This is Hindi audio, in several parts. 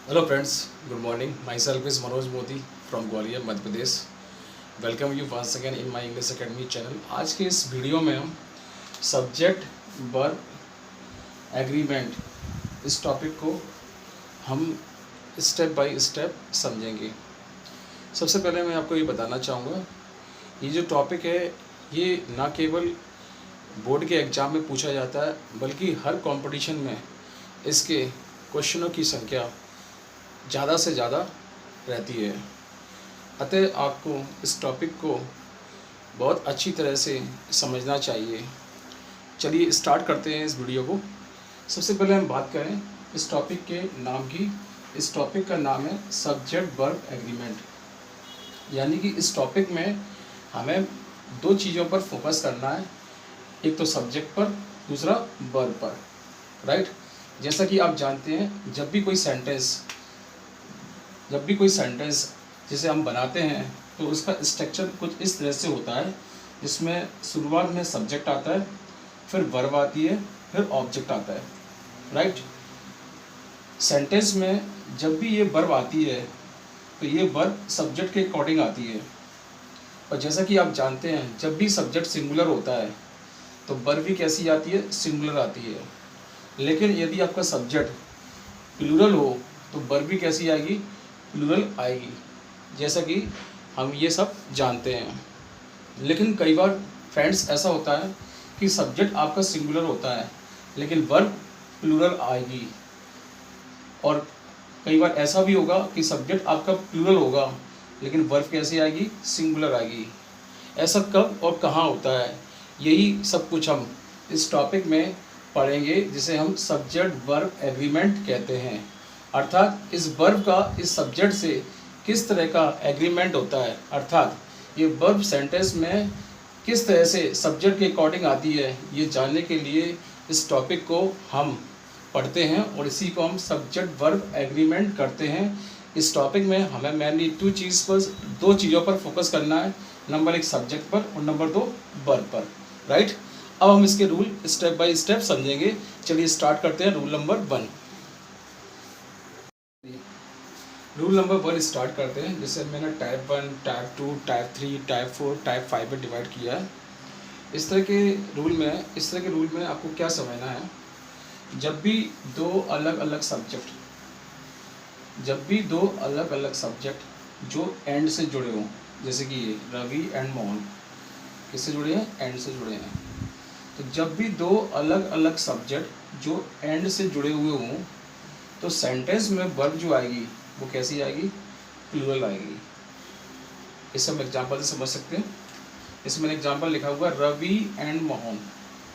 Hello friends, good morning. Myself is Manoj Modi from Gwalior Madhya Pradesh. Welcome you once again in my English academy channel. आज के इस वीडियो में हम सब्जेक्ट वर्ब एग्रीमेंट इस टॉपिक को हम स्टेप बाय स्टेप समझेंगे. सबसे पहले मैं आपको ये बताना चाहूँगा, ये जो टॉपिक है ये ना केवल बोर्ड के एग्ज़ाम में पूछा जाता है बल्कि हर कंपटीशन में इसके क्वेश्चनों की संख्या ज़्यादा से ज़्यादा रहती है. अतः आपको इस टॉपिक को बहुत अच्छी तरह से समझना चाहिए. चलिए स्टार्ट करते हैं इस वीडियो को. सबसे पहले हम बात करें इस टॉपिक के नाम की. इस टॉपिक का नाम है सब्जेक्ट वर्ब एग्रीमेंट. यानी कि इस टॉपिक में हमें दो चीज़ों पर फोकस करना है, एक तो सब्जेक्ट पर, दूसरा वर्ब पर. राइट. जैसा कि आप जानते हैं जब भी कोई सेंटेंस जिसे हम बनाते हैं तो उसका स्ट्रक्चर कुछ इस तरह से होता है, जिसमें शुरुआत में सब्जेक्ट आता है, फिर वर्ब आती है, फिर ऑब्जेक्ट आता है. राइट. सेंटेंस में जब भी ये वर्ब आती है तो ये वर्ब सब्जेक्ट के अकॉर्डिंग आती है. और जैसा कि आप जानते हैं जब भी सब्जेक्ट सिंगुलर होता है तो वर्ब भी कैसी आती है, सिंगुलर आती है. लेकिन यदि आपका सब्जेक्ट प्लूरल हो तो वर्ब भी कैसी आएगी, प्लूरल आएगी, जैसा कि हम ये सब जानते हैं. लेकिन कई बार फ्रेंड्स ऐसा होता है कि सब्जेक्ट आपका सिंगुलर होता है लेकिन वर्ब प्लूरल आएगी. और कई बार ऐसा भी होगा कि सब्जेक्ट आपका प्लूरल होगा लेकिन वर्ब कैसी आएगी, सिंगुलर आएगी. ऐसा कब और कहाँ होता है, यही सब कुछ हम इस टॉपिक में पढ़ेंगे, जिसे हम सब्जेक्ट वर्ब एग्रीमेंट कहते हैं. अर्थात इस वर्ब का इस सब्जेक्ट से किस तरह का एग्रीमेंट होता है, अर्थात ये वर्ब सेंटेंस में किस तरह से सब्जेक्ट के अकॉर्डिंग आती है, ये जानने के लिए इस टॉपिक को हम पढ़ते हैं और इसी को हम सब्जेक्ट वर्ब एग्रीमेंट करते हैं. इस टॉपिक में हमें मेनली दो चीज़ों पर फोकस करना है. नंबर एक सब्जेक्ट पर और नंबर दो वर्ब पर. राइट. अब हम इसके रूल स्टेप बाय स्टेप समझेंगे. चलिए स्टार्ट करते हैं. रूल नंबर 1 स्टार्ट करते हैं. जैसे मैंने type 1, type 2, type 3, type 4, type 5 में डिवाइड किया है. इस तरह के रूल में आपको क्या समझना है, जब भी दो अलग अलग सब्जेक्ट जो एंड से जुड़े हों, जैसे कि ये रवि एंड मोहन किससे जुड़े हैं, एंड से जुड़े हैं. तो जब भी दो अलग अलग सब्जेक्ट जो एंड से जुड़े हुए हों तो सेंटेंस में वर्ब जो आएगी वो कैसी आएगी, प्लूरल आएगी. इसे हम एग्जांपल से समझ सकते हैं. इसमें एग्जांपल लिखा हुआ रवि एंड मोहन.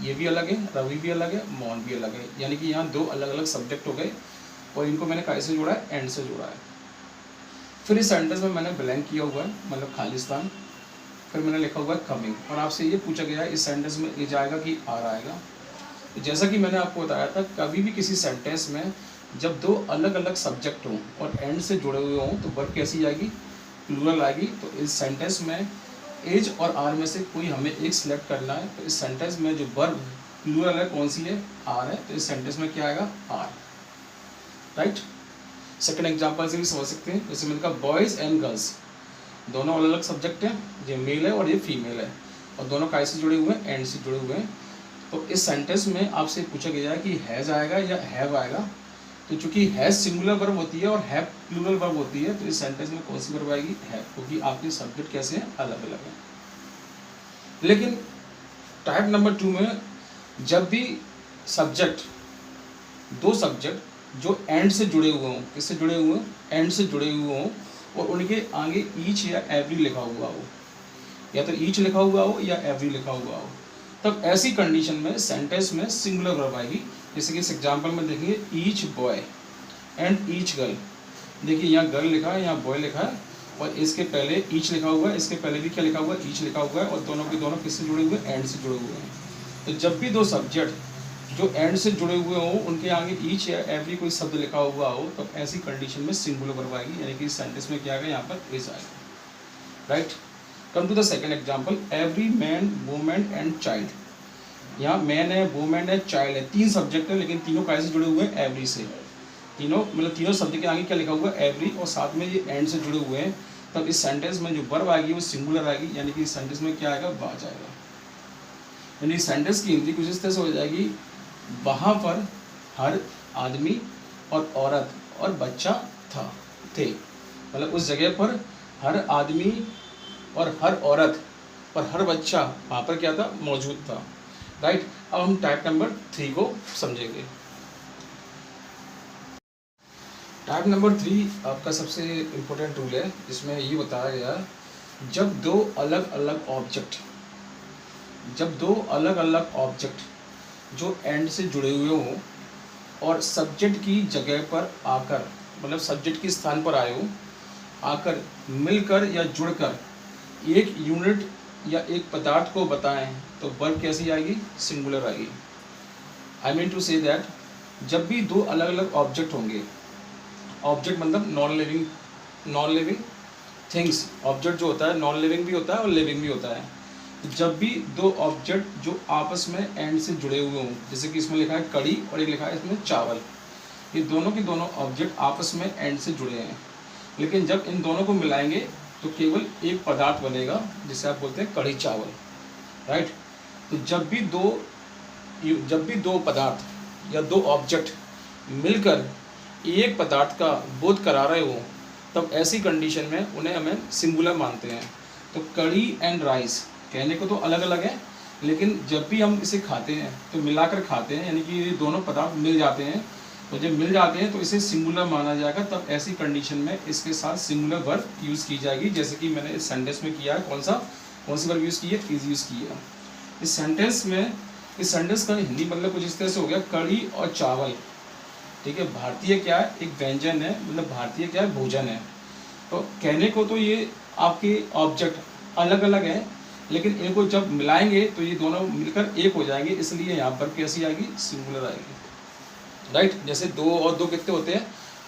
ये भी अलग है, रवि भी अलग है, मोहन भी अलग है. यानी कि यहाँ दो अलग अलग सब्जेक्ट हो गए और इनको मैंने कैसे जोड़ा है, एंड से जोड़ा है. फिर इस सेंटेंस में मैंने ब्लैंक किया हुआ है, मतलब खालिस्तान. फिर मैंने लिखा हुआ है कमिंग. और आपसे ये पूछा गया है इस सेंटेंस में ये जाएगा कि आर आएगा. तो जैसा कि मैंने आपको बताया था, कभी भी किसी सेंटेंस में जब दो अलग अलग सब्जेक्ट हों और एंड से जुड़े हुए हों तो वर्ब कैसी आएगी, प्लूरल आएगी. तो इस सेंटेंस में एज और आर में से कोई हमें एक सिलेक्ट करना है. तो इस सेंटेंस में जो वर्ब प्लूरल है कौन सी है, आर है. तो इस सेंटेंस में क्या आएगा, आर. राइट. सेकंड एग्जांपल से भी समझ सकते हैं. जैसे मैंने कहा बॉयज़ एंड गर्ल्स, दोनों अलग अलग सब्जेक्ट हैं, ये मेल है और ये फीमेल है, और दोनों कैसे जुड़े हुए हैं, एंड से जुड़े हुए हैं. तो इस सेंटेंस में आपसे पूछा गया है कि हैज़ आएगा या हैव आएगा. तो चूंकि हैज़ सिंगुलर वर्ब होती है और हैव प्लूरल वर्ब होती है, तो इस सेंटेंस में कौन सी वर्ब आएगी, हैव, क्योंकि आपके सब्जेक्ट कैसे हैं, अलग अलग हैं. लेकिन टाइप नंबर 2 में जब भी दो सब्जेक्ट जो एंड से जुड़े हुए हों, किससे जुड़े हुए हों, एंड से जुड़े हुए हों, और उनके आगे ईच या एवरी लिखा हुआ हो, या तो ईच लिखा हुआ हो या एवरी लिखा हुआ हो, तब ऐसी कंडीशन में सेंटेंस में सिंगुलर वर्ब आएगी. जैसे कि इस एग्जांपल में देखेंगे each boy and each girl. देखिए यहाँ गर्ल लिखा है, यहाँ बॉय लिखा है, और इसके पहले ईच लिखा हुआ है, इसके पहले भी क्या लिखा हुआ है, ईच लिखा हुआ है, और दोनों के दोनों किससे जुड़े हुए हैं, एंड से जुड़े हुए हैं. तो जब भी दो सब्जेक्ट जो एंड से जुड़े हुए हों उनके आगे ईच या एवरी कोई शब्द लिखा हुआ हो, तब ऐसी कंडीशन में सिंगुलर वर्ब आएगी. यानी कि इस सेंटेंस में क्या आएगा, यहाँ पर इज आएगा. Right. Come to the second example, every man, women and child. यहाँ मैन है, वुमेन है, चाइल्ड है, तीन सब्जेक्ट है, लेकिन तीनों कैसे जुड़े हुए हैं, एवरी से. तीनों मतलब तीनों शब्द के आगे क्या लिखा हुआ है, एवरी, और साथ में ये एंड से जुड़े हुए हैं, तब इस सेंटेंस में जो वर्ब आएगी वो सिंगुलर आएगी, यानी कि इस सेंटेंस में क्या आएगा, वाज आएगा। यानी सेंटेंस की हिंदी कुछ इस तरह से हो जाएगी, वहाँ पर हर आदमी और औरत और बच्चा थे। मतलब उस जगह पर हर आदमी और हर औरत और हर बच्चा वहाँ पर क्या था, मौजूद था। राइट। अब हम टाइप नंबर 3 को समझेंगे। टाइप नंबर 3 आपका सबसे इम्पोर्टेंट रूल है, जिसमें ये बताया गया जब दो अलग अलग ऑब्जेक्ट जो एंड से जुड़े हुए हों और सब्जेक्ट की जगह पर आकर, मतलब सब्जेक्ट के स्थान पर आए हो, आकर मिलकर या जुड़कर एक यूनिट या एक पदार्थ को बताएं, तो वर्ब कैसी आएगी, सिंगुलर आएगी। I mean to say that जब भी दो अलग अलग ऑब्जेक्ट होंगे, ऑब्जेक्ट मतलब नॉन लिविंग थिंग्स, ऑब्जेक्ट जो होता है नॉन लिविंग भी होता है और लिविंग भी होता है। तो जब भी दो ऑब्जेक्ट जो आपस में एंड से जुड़े हुए हों, जैसे कि इसमें लिखा है कड़ी और एक लिखा है इसमें चावल, ये दोनों के दोनों ऑब्जेक्ट आपस में एंड से जुड़े हैं, लेकिन जब इन दोनों को मिलाएंगे तो केवल एक पदार्थ बनेगा, जिसे आप बोलते हैं कड़ी चावल। राइट। तो जब भी दो पदार्थ या दो ऑब्जेक्ट मिलकर एक पदार्थ का बोध करा रहे हो, तब ऐसी कंडीशन में उन्हें हमें सिंगुलर मानते हैं। तो कड़ी एंड राइस कहने को तो अलग अलग है, लेकिन जब भी हम इसे खाते हैं तो मिलाकर खाते हैं, यानी कि ये दोनों पदार्थ मिल जाते हैं, तो जब मिल जाते हैं तो इसे सिंगुलर माना जाएगा। तब ऐसी कंडीशन में इसके साथ सिंगुलर वर्ब यूज़ की जाएगी, जैसे कि मैंने इस सेंटेंस में किया है। कौन सी वर्ब यूज़ की है, इज यूज़ की है इस सेंटेंस का हिंदी मतलब कुछ इस तरह से हो गया, कड़ी और चावल। ठीक है, भारतीय क्या है, एक व्यंजन है, मतलब भारतीय क्या है, भोजन है। तो कहने को तो ये आपके ऑब्जेक्ट अलग अलग हैं, लेकिन इनको जब मिलाएंगे तो ये दोनों मिलकर एक हो जाएंगे, इसलिए यहाँ पर कैसी आएगी, सिंगुलर आएगी। राइट। जैसे 2 और 2 कितने होते हैं,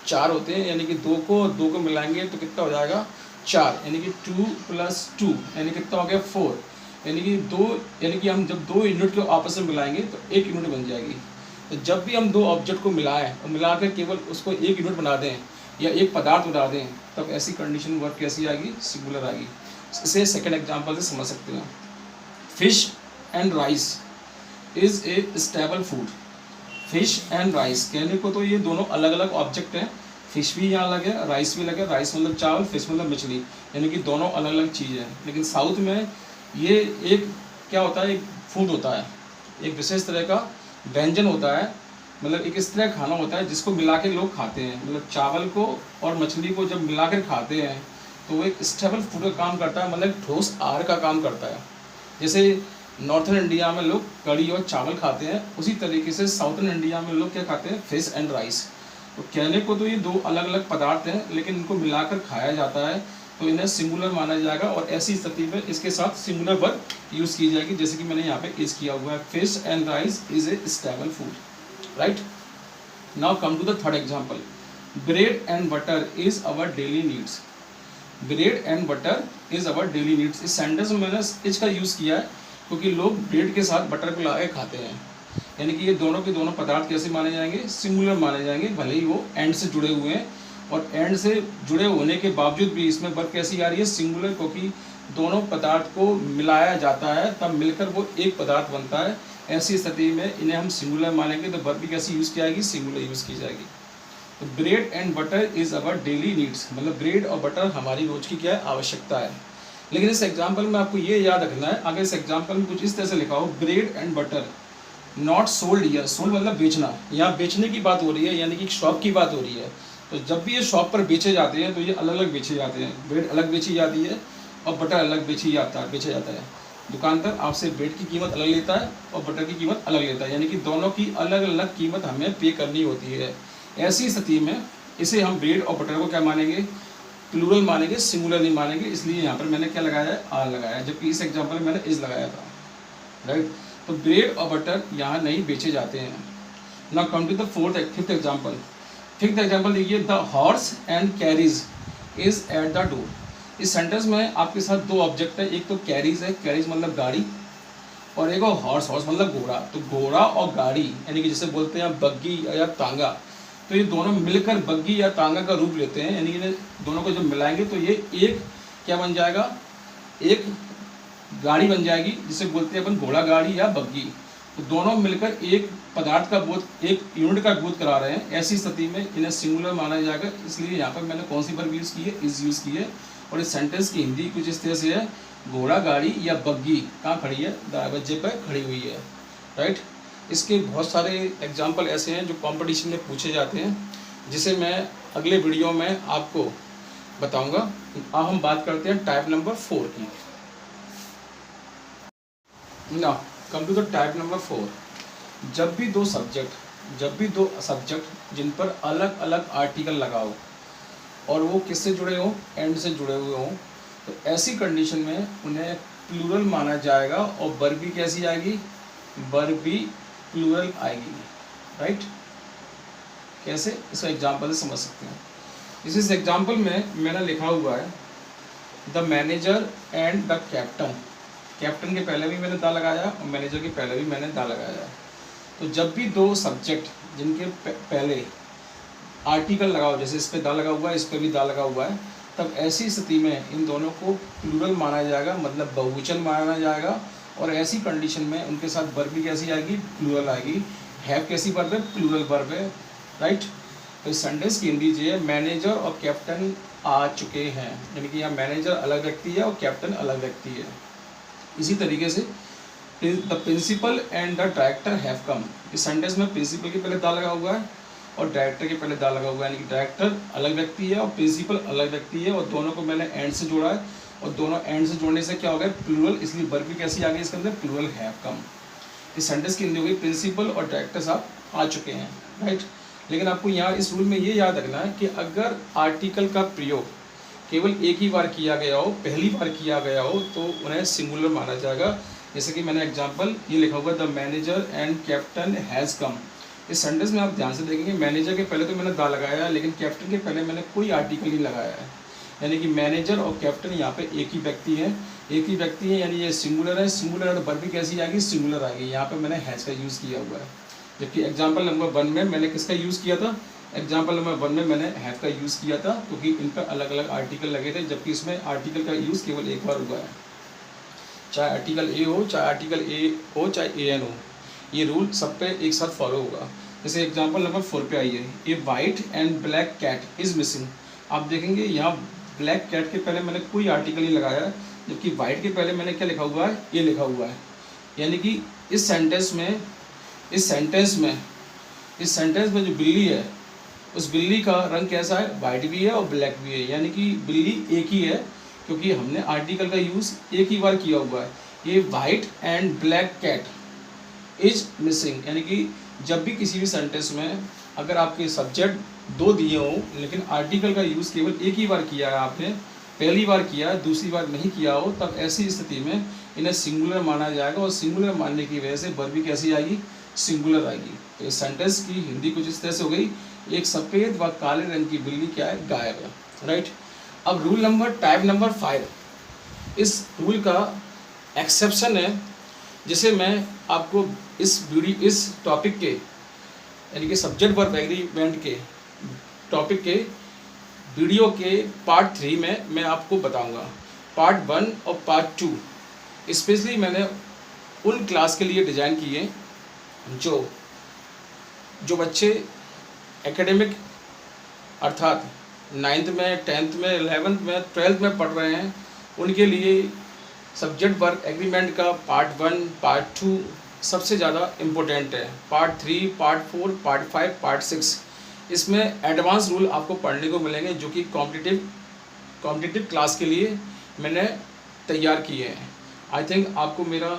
4 होते हैं, यानी कि 2 को और 2 को मिलाएंगे तो कितना हो जाएगा, 4, यानी कि 2 + 2 यानी कितना हो गया, 4, यानी कि हम जब 2 यूनिट को आपस में मिलाएंगे तो 1 यूनिट बन जाएगी। तो जब भी हम 2 ऑब्जेक्ट को मिलाएं और मिलाकर केवल उसको 1 यूनिट बना दें या एक पदार्थ बना दें, तब ऐसी कंडीशन वर्ब कैसी आएगी, सिंगुलर आएगी। इसे सेकंड एग्जांपल से समझ सकते हैं। Fish and rice is a stable food. Fish and rice कहने को तो ये दोनों अलग अलग ऑब्जेक्ट हैं, फिश भी यहाँ अलग है, राइस भी अलग है। राइस मतलब चावल, फिश मतलब मछली, यानी कि दोनों अलग अलग चीज़ है। लेकिन साउथ में ये एक क्या होता है, एक फूड होता है, एक विशेष तरह का व्यंजन होता है, मतलब एक इस तरह खाना होता है जिसको मिला के लोग खाते हैं। मतलब चावल को और मछली को जब मिला कर खाते हैं तो वो एक स्टेबल फूड का काम करता है, मतलब ठोस आहार का काम करता है। जैसे नॉर्थन इंडिया में लोग कड़ी और चावल खाते हैं, उसी तरीके से साउथर्न इंडिया में लोग क्या खाते हैं, फिश एंड राइस। तो कहने को तो ये 2 अलग अलग पदार्थ हैं, लेकिन इनको मिलाकर खाया जाता है, तो इन्हें सिंगुलर माना जाएगा। और ऐसी स्थिति में इसके साथ सिंगुलर वर्ब यूज़ की जाएगी, जैसे कि मैंने यहाँ पे इज किया हुआ है, fish and rice is a stable food. Right. Now come to the third example. Bread and butter is our daily needs. Bread and butter is our daily needs. इस सेंटेंस में मैंने इज का यूज़ किया है क्योंकि लोग ब्रेड के साथ बटर को लगा के खाते हैं, यानी कि ये दोनों के दोनों पदार्थ कैसे माने जाएंगे, सिंगुलर माने जाएंगे, भले ही वो एंड से जुड़े हुए हैं। और एंड से जुड़े होने के बावजूद भी इसमें वर्ब कैसी आ रही है, सिंगुलर, क्योंकि दोनों पदार्थ को मिलाया जाता है, तब मिलकर वो एक पदार्थ बनता है। ऐसी स्थिति में इन्हें हम सिंगुलर मानेंगे, तो वर्ब भी कैसी यूज़ की जाएगी, सिंगुलर यूज़ की जाएगी। तो bread and butter is our daily needs, मतलब ब्रेड और बटर हमारी रोज की क्या है, आवश्यकता है। लेकिन इस एग्जाम्पल में आपको ये याद रखना है, अगर इस एग्जाम्पल में कुछ इस तरह से लिखा हो, bread and butter not sold here. Sold मतलब बेचना, यहाँ बेचने की बात हो रही है, यानी कि शॉप की बात हो रही है। तो जब भी ये शॉप पर बेचे जाते हैं तो ये अलग अलग बेचे जाते हैं। ब्रेड अलग बेची जाती है और बटर अलग बेचा जाता है। दुकानदार आपसे ब्रेड की कीमत अलग लेता है और बटर की कीमत अलग लेता है, यानी कि दोनों की अलग अलग कीमत हमें पे करनी होती है। ऐसी स्थिति में इसे हम ब्रेड और बटर को क्या मानेंगे, प्लूरल मानेंगे, सिंगुलर नहीं मानेंगे। इसलिए यहाँ पर मैंने क्या लगाया है, आर लगाया है, जबकि इस एग्जाम्पल में मैंने इज लगाया था। राइट। तो ब्रेड और बटर यहाँ नहीं बेचे जाते हैं। Now come to the fifth example. Fifth example देखिए, the horse and carriage is at the door. इस सेंटेंस में आपके साथ 2 ऑब्जेक्ट है, एक तो कैरीज है, कैरीज मतलब गाड़ी, और एक हॉर्स, हॉर्स मतलब घोड़ा। तो घोड़ा और गाड़ी, यानी कि जिसे बोलते हैं बग्गी या तांगा, तो ये दोनों मिलकर बग्गी या तांगा का रूप लेते हैं, यानी कि दोनों को जब मिलाएंगे तो ये एक क्या बन जाएगा, एक गाड़ी बन जाएगी, जिसे बोलते हैं अपन घोड़ा गाड़ी या बग्गी। तो दोनों मिलकर एक पदार्थ का बोध, एक यूनिट का बोध करा रहे हैं। ऐसी स्थिति में इन्हें सिंगुलर माना जाएगा, इसलिए यहाँ पर मैंने कौन सी वर्ब यूज़ की है, इज यूज़ की है। और इस सेंटेंस की हिंदी कुछ इस तरह से है, घोड़ा गाड़ी या बग्गी कहाँ खड़ी है, दरवाजे पर खड़ी हुई है, राइट। इसके बहुत सारे एग्जाम्पल ऐसे हैं जो कॉम्पिटिशन में पूछे जाते हैं, जिसे मैं अगले वीडियो में आपको बताऊंगा। अब हम बात करते हैं टाइप नंबर 4 की। ना come to the type number 4। जब भी दो सब्जेक्ट जिन पर अलग अलग आर्टिकल लगाओ और वो किससे जुड़े हों, एंड से जुड़े हुए हों, तो ऐसी कंडीशन में उन्हें प्लूरल माना जाएगा और वर्ब भी कैसी आएगी, वर्ब भी प्लूरल आएगी, राइट। कैसे, इसका एग्जाम्पल से समझ सकते हैं। इस एग्जाम्पल में मैंने लिखा हुआ है the manager and the captain. Captain के पहले भी मैंने दा लगाया और मैनेजर के पहले भी मैंने दा लगाया। तो जब भी दो सब्जेक्ट जिनके पहले आर्टिकल लगाओ, जैसे इस पे दा लगा हुआ है, इस पे भी दा लगा हुआ है, तब ऐसी स्थिति में इन दोनों को प्लूरल माना जाएगा, मतलब बहुवचन माना जाएगा। और ऐसी कंडीशन में उनके साथ वर्ब भी कैसी आएगी, प्लूरल आएगी। हैव कैसी वर्ब है, प्लूरल वर्ब है, राइट। तो इस सेंटेंस की हिंदी ये है, मैनेजर और कैप्टन आ चुके हैं, यानी कि यहाँ मैनेजर अलग व्यक्ति है और कैप्टन अलग व्यक्ति है। इसी तरीके से the principal and the director have come. इस सेंटेंस में प्रिंसिपल के पहले दा लगा हुआ है और डायरेक्टर के पहले दा लगा हुआ है, यानी कि डायरेक्टर अलग व्यक्ति है और प्रिंसिपल अलग व्यक्ति है, और दोनों को मैंने एंड से जोड़ा है, और दोनों एंड से जोड़ने से क्या हो गया, प्लूरल, इसलिए वर्ब भी कैसी आ गई इसके अंदर, प्लूरल हैव कम। इस सेंटेंस की हिंदी हो गई, प्रिंसिपल और डायरेक्टर साहब आ चुके हैं, राइट। लेकिन आपको यहाँ इस रूल में ये याद रखना है कि अगर आर्टिकल का प्रयोग केवल एक ही बार किया गया हो, पहली बार किया गया हो, तो उन्हें सिंगुलर माना जाएगा। जैसे कि मैंने एग्जांपल ये लिखा हुआ, the manager and captain has come. इस सेंटेंस में आप ध्यान से देखेंगे, मैनेजर के पहले तो मैंने दा लगाया है, लेकिन कैप्टन के पहले मैंने कोई आर्टिकल नहीं लगाया है, यानी कि मैनेजर और कैप्टन यहाँ पे एक ही व्यक्ति है, यानी ये सिंगुलर है। सिंगुलर है तो वर्ब भी कैसी आएगी, सिंगुलर आएगी। यहाँ पे मैंने हैज़ का यूज़ किया हुआ है, जबकि एग्जाम्पल नंबर 1 में मैंने किसका यूज़ किया था, एग्जाम्पल नंबर 1 में मैंने हैव का यूज़ किया था, क्योंकि इन पर अलग अलग आर्टिकल लगे थे, जबकि इसमें आर्टिकल का यूज़ केवल एक बार हुआ है। चाहे आर्टिकल ए हो, चाहे आर्टिकल ए हो, चाहे ए एन हो, ये रूल सब पे एक साथ फॉलो होगा। जैसे एग्जाम्पल नंबर 4 पे आइए, a white and black cat is missing. आप देखेंगे यहाँ ब्लैक कैट के पहले मैंने कोई आर्टिकल नहीं लगाया, जबकि वाइट के पहले मैंने क्या लिखा हुआ है, ये लिखा हुआ है। यानी कि इस सेंटेंस में जो बिल्ली है, उस बिल्ली का रंग कैसा है, वाइट भी है और ब्लैक भी है, यानी कि बिल्ली एक ही है, क्योंकि हमने आर्टिकल का यूज़ एक ही बार किया हुआ है। ये white and black cat is missing, यानी कि जब भी किसी भी सेंटेंस में अगर आपके सब्जेक्ट 2 दिए हों, लेकिन आर्टिकल का यूज़ केवल एक ही बार किया है, आपने पहली बार किया है, दूसरी बार नहीं किया हो, तब ऐसी स्थिति में इन्हें सिंगुलर माना जाएगा, और सिंगुलर मानने की वजह से वर्ब भी कैसी आएगी, सिंगुलर आएगी। तो इस सेंटेंस की हिंदी कुछ इस तरह से हो गई, एक सफ़ेद व काले रंग की बिल्ली क्या है, गायब है, राइट। अब रूल नंबर टाइप नंबर 5, इस रूल का एक्सेप्शन है, जिसे मैं आपको इस टॉपिक के, यानी कि सब्जेक्ट वर्ब एग्रीमेंट के टॉपिक के वीडियो के पार्ट 3 में मैं आपको बताऊंगा। पार्ट 1 और पार्ट 2 स्पेशली मैंने उन क्लास के लिए डिज़ाइन किए जो बच्चे एकेडमिक अर्थात 9th में, 10th में, 11th में, 12th में पढ़ रहे हैं, उनके लिए सब्जेक्ट वर्ब एग्रीमेंट का पार्ट 1, पार्ट 2 सबसे ज़्यादा इम्पोर्टेंट है। पार्ट 3, पार्ट 4, पार्ट 5, पार्ट 6 इसमें एडवांस रूल आपको पढ़ने को मिलेंगे, जो कि कॉम्पिटिटिव क्लास के लिए मैंने तैयार किए हैं। आई थिंक आपको मेरा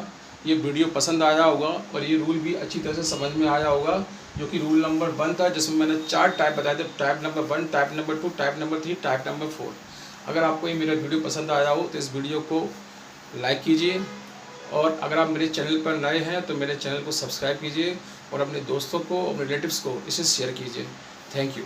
ये वीडियो पसंद आया होगा और ये रूल भी अच्छी तरह से समझ में आया होगा, जो कि रूल नंबर 1 था, जिसमें मैंने 4 टाइप बताए थे, type number 1, type number 2, type number 3, type number 4। अगर आपको ये मेरा वीडियो पसंद आया हो तो इस वीडियो को लाइक कीजिए, और अगर आप मेरे चैनल पर नए हैं तो मेरे चैनल को सब्सक्राइब कीजिए, और अपने दोस्तों को, अपने रिलेटिव्स को इसे शेयर कीजिए। Thank you.